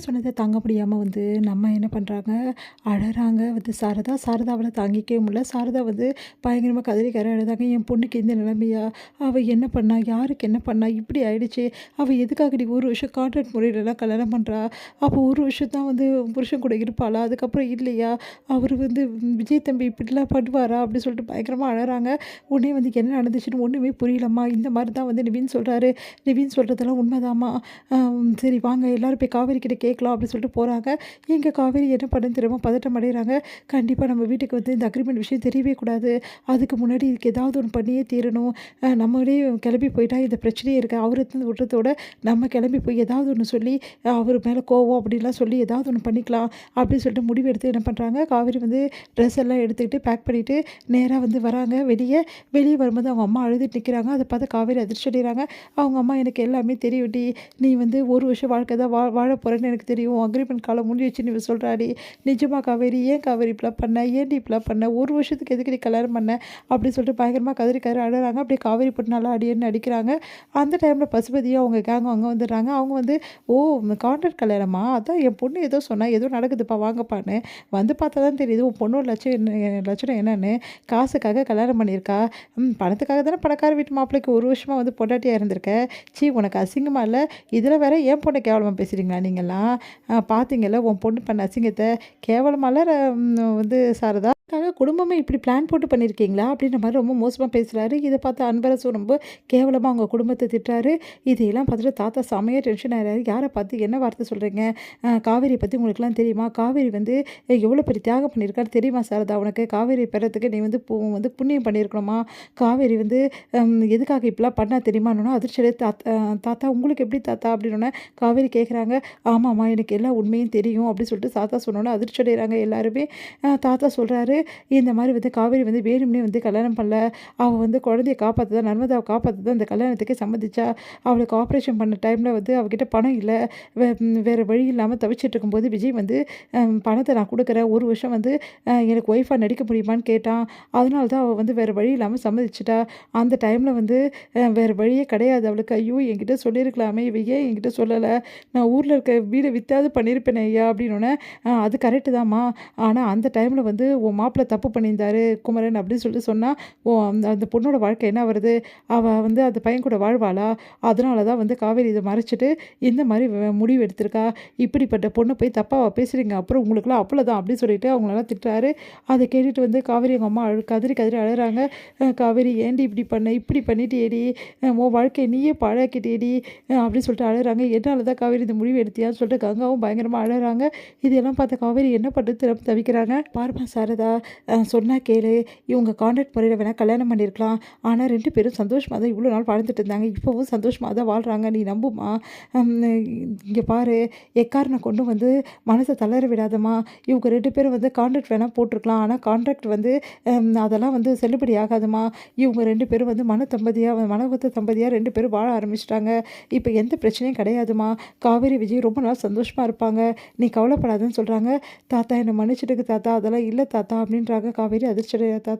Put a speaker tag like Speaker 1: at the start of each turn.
Speaker 1: சொன்னத தாங்க முடியாம நம்ம என்ன பண்றாங்க, அழறாங்க சாரதாவால தாங்கிக்கவே முடியல. சாரதா பயங்கரமா கதறி அழுதாங்க. "என் பொண்ணுக்கு இந்த நிலைமையா? அவ என்ன பண்ணா? யாருக்கு என்ன பண்ணா? இப்படி ஆயிடுச்சே! அவ எதுக்காகடி ஒரு வருஷம் கான்ட்ராக்ட் முறையிலலாம் கல்யாணம் பண்றா? அப்போ ஒரு வருஷம் தான் புருஷன் கூட இருப்பாளா? அதுக்கப்புறம் இல்லையா? அவரு விஜய் தம்பி இப்படிலாம் பண்ணுவாரா?" அப்படி சொல்லிட்டு பயங்கரமா அழறாங்க. உடனே என்ன நடந்துச்சுன்னு ஒண்ணுமே புரியலம்மா. இந்த மாரி தான் நிவின் சொல்றாரு. நிவின் சொல்றதெல்லாம் உண்மைதாம்மா. சரி வாங்க எல்லாரும் போய் காவேரி கிட்ட கேட்கலாம் அப்படின்னு சொல்லிட்டு போகிறாங்க. எங்க காவேரி என்ன பண்ணுன்னு தெரியாம பதட்டம் அடைகிறாங்க. கண்டிப்பாக நம்ம வீட்டுக்கு இந்த அக்ரிமெண்ட் விஷயம் தெரியவே கூடாது. அதுக்கு முன்னாடி இதுக்கு ஏதாவது ஒன்று பண்ணியே தீரணும். நம்மளே கிளம்பி போயிட்டா இந்த பிரச்சனையே இருக்குது. அவரு விடுறதோட நம்ம கிளம்பி போய் ஏதாவது ஒன்று சொல்லி அவர் மேலே கோவம் அப்படின்லாம் சொல்லி ஏதாவது ஒன்று பண்ணிக்கலாம் அப்படின்னு சொல்லிட்டு முடிவு எடுத்து என்ன பண்ணுறாங்க, காவேரி ட்ரெஸ் எல்லாம் எடுத்துக்கிட்டு பேக் பண்ணிவிட்டு நேராக வராங்க வெளியே. வெளியே வரும்போது அவங்க அம்மா அழுதுட்டு நிற்கிறாங்க. அதை பார்த்து காவேரி அதிர்ச்சி அடைகிறாங்க. அவங்க அம்மா எனக்கு எல்லாமே தெரியும்டி. நீ ஒரு வருஷம் வாழ்க்கை தான் வாழ போகிறேன்னு எனக்கு தெரியும். அக்ரிமெண்ட் காலம் முடிஞ்சிடுச்சுன்னு இவ சொல்கிறாடி. நிஜமா காவேரி? ஏன் காவேரி இப்படிலாம் பண்ண? ஏன்டி இப்படிலாம் பண்ண? ஒரு வருஷத்துக்கு எதுக்கு நீ கல்யாணம் பண்ண? அப்படின்னு சொல்லிட்டு பயங்கரமாக கதறி அழுறாங்க. அப்படியே காவேரி போட்டு நல்லா அடின்னு அடிக்கிறாங்க. அந்த டைமில் பசுபதியும் அவங்க கேங்கும் அங்கே வந்துடுறாங்க. அவங்க ஓ கான்ட்ராக்ட் கல்யாணமா? அதான் என் பொண்ணு ஏதோ சொன்னா, ஏதோ நடக்குதுப்பா வாங்கப்பான்னு. பார்த்தா தான் தெரியுது உன் பொண்ணோட லட்சணம் என்னன்னு. காசுக்காக கல்யாணம் பண்ணியிருக்கா. பணத்துக்காக தானே பணக்கார வீட்டு மாப்பிள்ளைக்கு ஒரு வருஷமாக பொண்டாட்டியாக இருந்திருக்க. சீ உனக்கு அசிங்கமா இல்லை? இதில் வேற என் பொண்ணை கேவலமாக பேசுகிறீங்களா நீங்கள்லாம்? பார்த்தீங்கல்ல உன் பொண்ணு பண்ண அசிங்கத்தை. கேவலமால சாரதா குடும்பமே இப்படி பிளான் போட்டு பண்ணியிருக்கீங்களா? அப்படின்ற மாதிரி ரொம்ப மோசமாக பேசுகிறாரு. இதை பார்த்து அன்பரசும் ரொம்ப கேவலமாக அவங்க குடும்பத்தை திட்டுறாரு. இதையெல்லாம் பார்த்துட்டு தாத்தா செமையாக டென்ஷன் ஆகிறாரு. யாரை பார்த்து என்ன வார்த்தை சொல்கிறீங்க? காவேரி பற்றி உங்களுக்குலாம் தெரியுமா? காவேரி எவ்வளோ பெரிய தியாகம் பண்ணியிருக்காரு தெரியுமா சாரதா உனக்கு? காவேரி பெறத்துக்கு நீ புண்ணியம் பண்ணியிருக்கணுமா? காவேரி எதுக்காக இப்படிலாம் பண்ணா தெரியுமான்னு அதிர்ச்சியிலே தாத்தா உங்களுக்கு எப்படி தாத்தா அப்படின்னோடனே காவேரி கேட்குறாங்க. ஆமாம்மா எனக்கு எல்லா உண்மையும் தெரியும் அப்படின்னு சொல்லிட்டு தாத்தா சொன்னோன்னே அதிர்ச்சி அடைகிறாங்க எல்லாருமே. தாத்தா சொல்கிறாரு, இந்த மாதிரி காவேரி வேணும்னே கல்யாணம் பண்ணல. அவள் குழந்தைய காப்பாற்ற தான், நர்மதாவை காப்பாற்ற தான் இந்த கல்யாணத்துக்கே சம்மதிச்சா. அவளுக்கு ஆப்ரேஷன் பண்ண டைமில் அவகிட்ட பணம் இல்லை. வேறு வழி இல்லாமல் தவிச்சிட்டு இருக்கும்போது விஜய் பணத்தை நான் கொடுக்குறேன், ஒரு வருஷம் எனக்கு ஒய்ஃபாக நடிக்க முடியுமான்னு கேட்டான். அதனால தான் அவள் வேறு வழி இல்லாமல் சம்மதிச்சிட்டா. அந்த டைமில் வேறு வழியே கிடையாது அவளுக்கு. ஐயோ என்கிட்ட சொல்லியிருக்கலாமே, இவ ஏன் என்கிட்ட சொல்லலை? நான் ஊரில் இருக்க வீடை விற்றாது பண்ணியிருப்பேனே ஐயா அப்படின்னோடனே, அது கரெக்டு தான்மா. ஆனால் அந்த டைமில் உன் மாப்பிள்ளை தப்பு பண்ணியிருந்தாரு குமரன் அப்படின்னு சொல்லிட்டு சொன்னால், அந்த பொண்ணோட வாழ்க்கை என்ன வருது? அவள் அந்த பையன் கூட வாழ்வாளா? அதனால தான் காவேரி இதை மறைச்சிட்டு இந்த மாதிரி முடிவு எடுத்திருக்கா. இப்படிப்பட்ட பொண்ணு போய் தப்பாக பேசுகிறீங்க, அப்புறம் உங்களுக்குலாம் அவ்வளோதான் அப்படின்னு சொல்லிட்டு அவங்களெல்லாம் திட்டுறாரு. அதை கேட்டுட்டு காவேரி அவங்க அம்மா கதறி அழுறாங்க. காவேரி ஏண்டி இப்படி பண்ண? இப்படி பண்ணிட்டேடி, உன் வாழ்க்கையை நீயே பாழாக்கிட்டேடி அப்படின்னு சொல்லிட்டு அழுறாங்க. என்னால் தான் காவேரி இந்த முடிவு எடுத்தியான்னு சொல்லிட்டு கங்காவும் பயங்கரமாக அழுறாங்க. இதெல்லாம் பார்த்த காவேரி என்ன பண்ணுறது தவிக்கிறாங்க. பாருமா சாரதா, சொன்னா கேளு. இவங்க கான்ட்ராக்ட் முறையில் வேணால் கல்யாணம் பண்ணியிருக்கலாம். ஆனால் 2 பேரும் சந்தோஷமாக தான் இவ்வளோ நாள் வாழ்ந்துட்டு இருந்தாங்க. இப்போவும் சந்தோஷமாக தான் வாழ்கிறாங்க. நீ நம்புமா? இங்கே பாரு, எக்காரணம் கொண்டு மனசை தளர விடாதம்மா. இவங்க 2 பேரும் கான்ட்ராக்ட் வேணால் போட்டிருக்கலாம். ஆனால் கான்ட்ராக்ட் அதெல்லாம் செல்லுபடி ஆகாதுமா. இவங்க 2 பேரும் மனவத்த தம்பதியாக 2 பேரும் வாழ ஆரம்பிச்சிட்டாங்க. இப்போ எந்த பிரச்சனையும் கிடையாதுமா. காவேரி விஜய் ரொம்ப நாள் சந்தோஷமாக இருப்பாங்க. நீ கவலைப்படாதுன்னு சொல்கிறாங்க. தாத்தா என்னை மன்னிச்சிடுங்க தாத்தா, அதெல்லாம் இல்லை தாத்தா அப்படின்றாங்க காவேரி அதிர்ச்சி தாத்தா.